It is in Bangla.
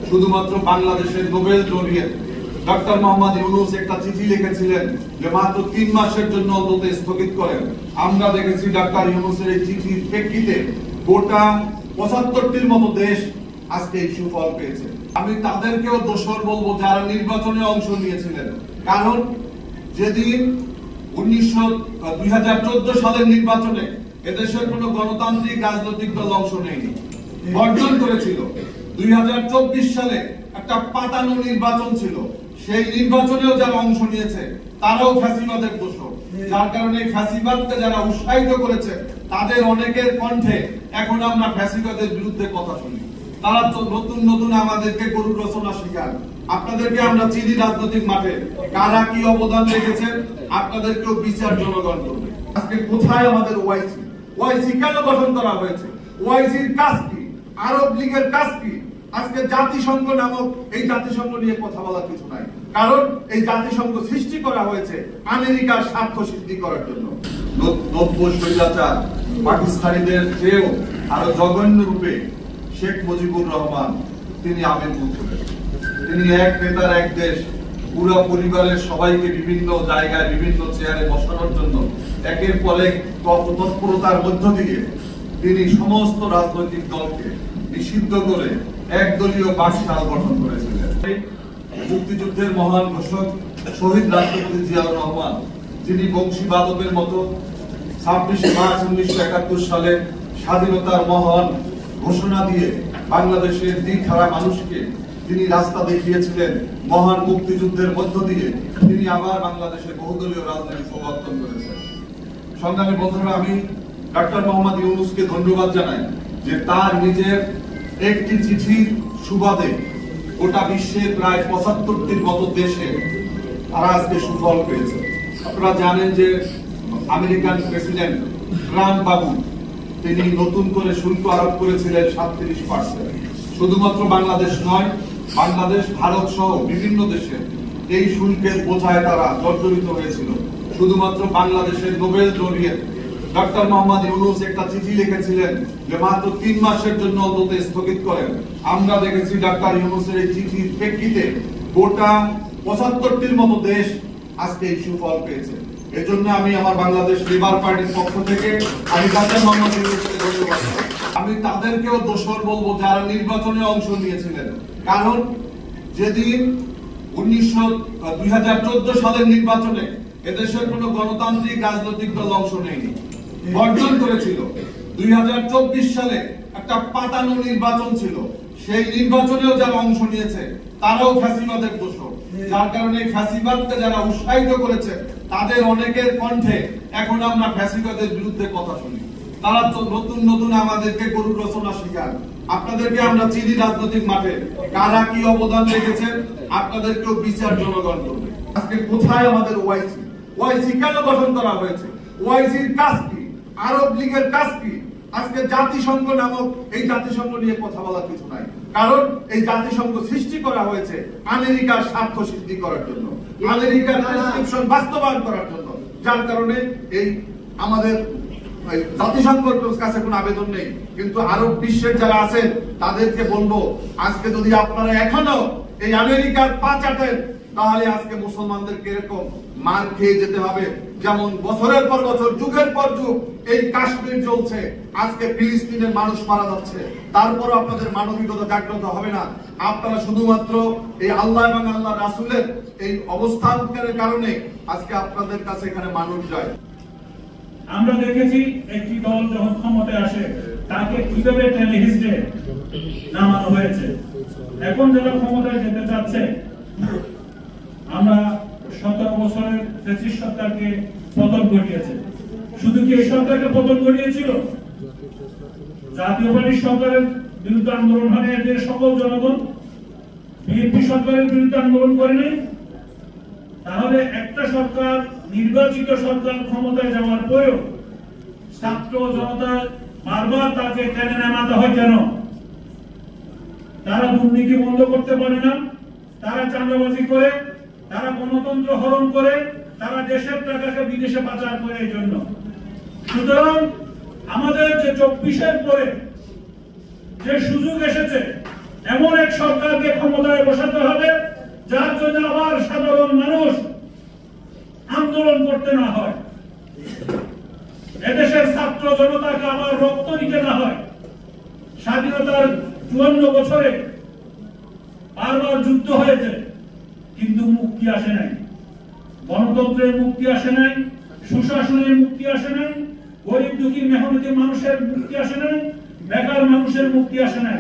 শুধুমাত্র বাংলাদেশের Nobel laureate doctor Mohammad Yunus একটা চিঠি লিখেছিলেন যে মাত্র 3 মাসের জন্য অন্তত স্থগিত করেন। আমরা দেখেছি ডক্টর ইউনূসের এই চিঠির প্রেক্ষিতে গোটা 75টির মতো দেশ আজকে এই সুফল পেয়েছে। আমি তাদেরকেও দোষর বলবো যারা নির্বাচনে অংশ নিয়েছিলেন, কারণ যেদিন 2014 সালের নির্বাচনে এদেশের কোন গণতান্ত্রিক রাজনৈতিক দল অংশ নেয়নি, বর্জন করেছিল। 2024 সালে একটা পাতানো নির্বাচন ছিল, সেই নির্বাচনেও যারা অংশ নিয়েছে তারাও ফ্যাসিবাদের দোষর, যার কারণে ফ্যাসিবাদকে যারা উৎসাহিত করেছে তাদের অনেকের কণ্ঠে এখন আমরা ফ্যাসিবাদের বিরুদ্ধে কথা শুনি। তারা নতুন নতুন আমাদেরকে গরু রচনা শিখান। আপনাদেরকে আমরা চিনি রাজনৈতিক মাঠে কারা কি অবদান রেখেছেন, আপনাদেরকেও বিচার জনগণ করবে। আজকে কোথায় আমাদের ওআইসি? ওআইসি কেন গঠন করা হয়েছে? ওআইসির কাজ কি? আরব লীগের কাজ কি? আজকে জাতিসংঘ নামক এই জাতিসংঘ নিয়ে কথা বলার কিছু নাই, কারণ এই জাতিসংঘ সৃষ্টি করা হয়েছে আমেরিকার স্বার্থ সিদ্ধি করার জন্য। নব্য স্বৈরাচার পাকিস্তানিদের চেয়েও আরো জঘন্য রূপে শেখ মুজিবুর রহমান তিনি আবির্ভূত হলেন। তিনি এক নেতার এক দেশ, পুরো পরিবারের সবাইকে বিভিন্ন জায়গায় বিভিন্ন চেয়ারে বসানোর জন্য একের পর এক তৎপরতার মধ্য দিয়ে তিনি সমস্ত রাজনৈতিক দলকে নিষিদ্ধ করে একদলীয় বাকশাল গঠন করেছিলেন। মুক্তিযুদ্ধের মহান ঘোষক শহীদ রাষ্ট্রপতি জিয়াউর রহমান, যিনি বংশীবাদকের মতো 26 মার্চ 1971 সালে স্বাধীনতার মহান ঘোষণা দিয়ে বাংলাদেশের দিকহারা মানুষকে তিনি রাস্তা দেখিয়েছিলেন। মহান মুক্তিযুদ্ধের মধ্য দিয়ে তিনি আবার বাংলাদেশে বহুদলীয় রাজনীতি প্রবর্তন করেছেন। সংগ্রামী বন্ধুরা, আমি ডক্টর মোহাম্মদ ইউনূসকে ধন্যবাদ জানাই যে তার নিজের একটি চিঠির সুবাদে গোটা বিশ্বের প্রায় 75টির মতো দেশে তারা আজকে সুফল পেয়েছে। আপনারা জানেন যে আমেরিকান প্রেসিডেন্ট ট্রাম্প বাবু তিনি নতুন করে শুল্ক আরোপ করেছিলেন 37%। শুধুমাত্র বাংলাদেশ নয়, বাংলাদেশ, ভারত সহ বিভিন্ন দেশে এই শুল্কের বোঝায় তারা জর্জরিত হয়েছিল। শুধুমাত্র বাংলাদেশের Nobel laureate doctor Mohammad Yunus একটা চিঠি লিখেছিলেন যে মাত্র 3 মাসের জন্য অন্তত স্থগিত করেন। আমরা দেখেছি ডক্টর ইউনূসের এই চিঠির প্রেক্ষিতে গোটা 75টির মতো দেশ আজকে এই সুফল পেয়েছে। এজন্য আমি আমার বাংলাদেশ লেবার পার্টির পক্ষ থেকে আমি ডক্টর মোহাম্মদ ইউনূসকে ধন্যবাদ। আমি তাদেরকেও দোষর বলবো যারা নির্বাচনে অংশ নিয়েছিলেন, কারণ যেদিন 2014 সালের নির্বাচনে এদেশের কোন গণতান্ত্রিক রাজনৈতিক দল অংশ নেয়নি, বর্জন করেছিল। 2024 সালে একটা পাতানো নির্বাচন ছিল, সেই নির্বাচনেও যারা অংশ নিয়েছে তারাও ফ্যাসিবাদের দোষর, যার কারণে ফ্যাসিবাদকে যারা উৎসাহিত করেছে তাদের অনেকের কণ্ঠে এখন আমরা ফ্যাসিবাদের বিরুদ্ধে কথা শুনি। তারা নতুন নতুন আমাদেরকে গরু রচনা শিখান। আপনাদেরকে আমরা চিনি রাজনৈতিক মাঠে কারা কি অবদান রেখেছেন, আপনাদেরকেও বিচার জনগণ করবে। আজকে কোথায় আমাদের ওআইসি? ওআইসি কেন গঠন করা হয়েছে? ওআইসির কাজ কি? আরব লীগের কাজ কি? আজকে জাতিসংঘ নামক এই জাতিসংঘ নিয়ে কথা বলার কিছু নাই, কারণ এই জাতিসংঘ সৃষ্টি করা হয়েছে আমেরিকার স্বার্থ সিদ্ধি করার জন্য, আমেরিকার প্রেসক্রিপশন বাস্তবায়ন করার জন্য। যার কারণে এই আমাদের জাতিসংঘের কাছে কোনো আবেদন নেই, কিন্তু আরব বিশ্বের যারা আছেন তাদেরকে বলবো, আজকে যদি আপনারা এখনো এই আমেরিকার পা চাটেন তাহলে আজকে মুসলমানদেরকে এরকম মার খেয়ে যেতে হবে। যেমন বছরের পর বছর, যুগের পর যুগ এই কাশ্মীর চলছে, আজকে ফিলিস্তিনের মানুষ মারা যাচ্ছে, তারপরও আপনাদের মানবিকতা জাগ্রত হবে না। আপনারা শুধুমাত্র এই আল্লাহ এবং আল্লাহ রাসূলের এই অবস্থানের কারণে আজকে আপনাদের কাছে এখানে মানুষ যায়। আমরা দেখেছি একটি দল যখন ক্ষমতায় আসে তাকে কিভাবে টেলিভিশনে নামানো হয়েছে। এখন যারা ক্ষমতায় যেতে চাচ্ছে, আমরা 17 বছরের ফ্যাসিস্ট সরকারকে পতন ঘটিয়েছে। শুধু কি এই সরকারকে পতন ঘটিয়েছিল? জাতীয় পার্টির সরকারের বিরুদ্ধে আন্দোলন হয় এদের সকল জনগণ, বিএনপি সরকারের বিরুদ্ধে আন্দোলন করেনি? তাহলে একটা সরকার, নির্বাচিত সরকার ক্ষমতায় যাওয়ার পরেও ছাত্র জনতা বারবার তাকে টেনে নামাতে হয় কেন? তারা দুর্নীতি বন্ধ করতে পারে না, তারা চাঁদাবাজি করে, তারা গণতন্ত্র হরণ করে, তারা দেশের টাকাকে বিদেশে পাচার করে। এই জন্য সুতরাং আমাদের যে 24-এর পরে যে সুযোগ এসেছে এমন এক সরকারকে ক্ষমতায় বসাতে হবে যার জন্য আবার সাধারণ মানুষ আন্দোলন করতে না হয়, এদেশের ছাত্র জনতাকে আবার রক্ত দিতে না হয়। স্বাধীনতার 54 বছরে বারবার যুদ্ধ হয়েছে, কিন্তু মুক্তি আসে নাই। গণতন্ত্রের মুক্তি আসে নাই, সুশাসনের মুক্তি আসে নাই, গরিব দুঃখী মেহনতি মানুষের মুক্তি আসে নাই, বেকার মানুষের মুক্তি আসে নাই।